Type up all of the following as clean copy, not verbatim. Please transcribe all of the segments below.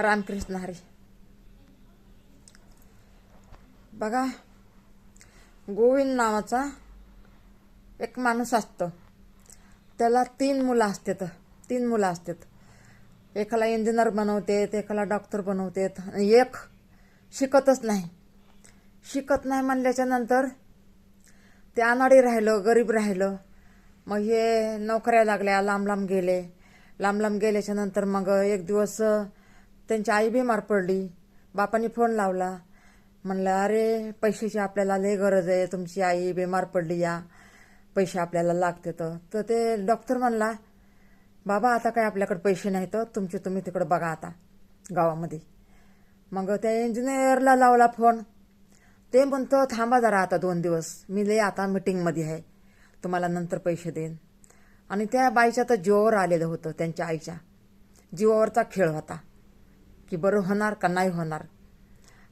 रामकृष्ण हरी. बघा, गोविंद नावाचा एक माणूस असतो. त्याला 3 मुलं असतात. 3 मुलं असतात. एकाला इंजिनियर बनवतात, एकाला डॉक्टर बनवतात, आणि एक शिकतच नाही. शिकत नाही म्हणल्याच्या नंतर ते अनाडी राहिलं, गरीब राहिलं. मग हे नोकऱ्या लागल्या, लांब लांब गेले. लांब लांब गेल्याच्या नंतर मग एक दिवस त्यांची आई बीमार पडली. बापाने फोन लावला, म्हणलं अरे पैशाची आपल्याला लय गरज आहे, तुमची आई बीमार पडली, या पैसे आपल्याला लागते. तर ते डॉक्टर म्हणला, बाबा आता काय आपल्याकडे पैसे नाहीत, तुमचे तुम्ही तिकडं बघा आता गावामध्ये. मग त्या इंजिनियरला लावला फोन. ते म्हणतो थांबा जरा आता 2 दिवस, मी लय आता मीटिंगमध्ये आहे, तुम्हाला नंतर पैसे देईन. आणि त्या बाईच्या तर जीवावर आलेलं होतं. त्यांच्या आईच्या जीवावरचा खेळ होता की बरं होणार का नाही होणार.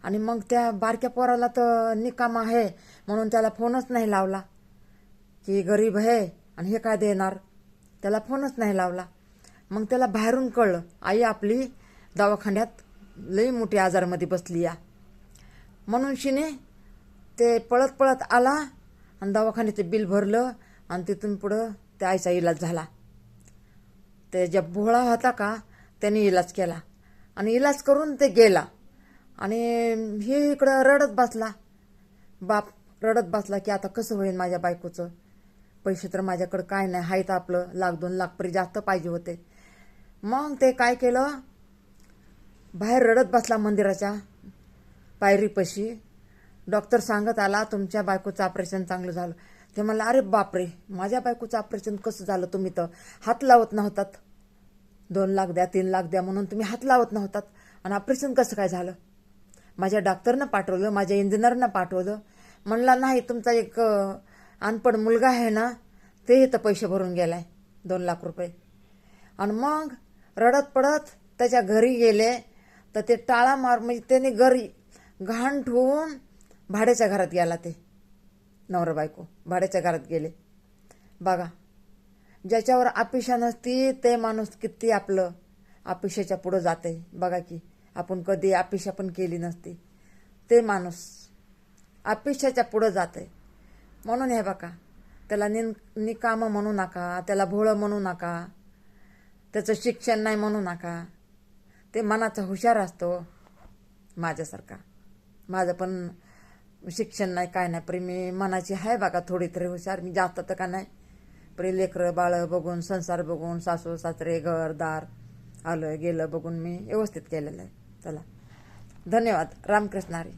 आणि मग त्या बारक्या पोराला तर निकाम आहे म्हणून त्याला फोनच नाही लावला की गरीब आहे आणि हे काय देणार. त्याला फोनच नाही लावला. मग त्याला बाहेरून कळलं आई आपली दवाखान्यात लई मोठी आजारमध्ये बसली या म्हणून. शिने ते पळत पळत आला आणि दवाखान्याचं बिल भरलं आणि तिथून पुढं त्या आईचा इलाज झाला. ते ज्या भोळा होता का त्याने इलाज केला आणि इलाज करून ते गेला. आणि हे इकडं रडत बसला. बाप रडत बसला की आता कसं होईल माझ्या बायकोचं. पैसे तर माझ्याकडं काय नाही, हायत आपलं 1-2 लाख परी जास्त पाहिजे होते. मग ते काय केलं, बाहेर रडत बसला मंदिराच्या पायरीपाशी. डॉक्टर सांगत आला तुमच्या बायकोचं ऑपरेशन चांगलं झालं. ते म्हणलं अरे बापरे, माझ्या बायकोचं ऑपरेशन कसं झालं, तुम्ही तर हात लावत नव्हतात. 2 लाख द्या 3 लाख द्या म्हणून तुम्ही हात लावत नव्हतात, आणि ऑपरेशन कसं काय झालं. माझ्या डॉक्टरनं पाठवलं, माझ्या इंजिनियरनं पाठवलं. म्हणला नाही, तुमचा एक अनपढ मुलगा आहे ना, ते इथं पैसे भरून गेलाय 2 लाख रुपये. आणि मग रडत पडत त्याच्या घरी गेले. तर ते टाळा मार म्हणजे त्याने घरी घाण ठेवून भाड्याच्या घरात गेला. ते नवरा बायको भाड्याच्या घरात गेले. बघा, ज्याच्यावर अपेक्षा नसती ते माणूस किती आपलं अपेक्षेच्या पुढं जाते. बघा की आपण कधी अपेक्षा पण केली नसती, ते माणूस अपेक्षाच्या पुढं जाते. म्हणून हे बघा, त्याला निकामं म्हणू नका, त्याला भोळं म्हणू नका, त्याचं शिक्षण नाही म्हणू नका. ते मनाचा हुशार असतो माझ्यासारखा. माझं पण शिक्षण नाही काय नाही, पण मी मनाची आहे बघा थोडी तरी हुशार. मी जास्त तर का नाही, पण लेकरं बाळं बघून, संसार बघून, सासू सासरे घरदार आलं गेलं बघून मी व्यवस्थित केलेलं आहे. चला, धन्यवाद. रामकृष्ण हरी.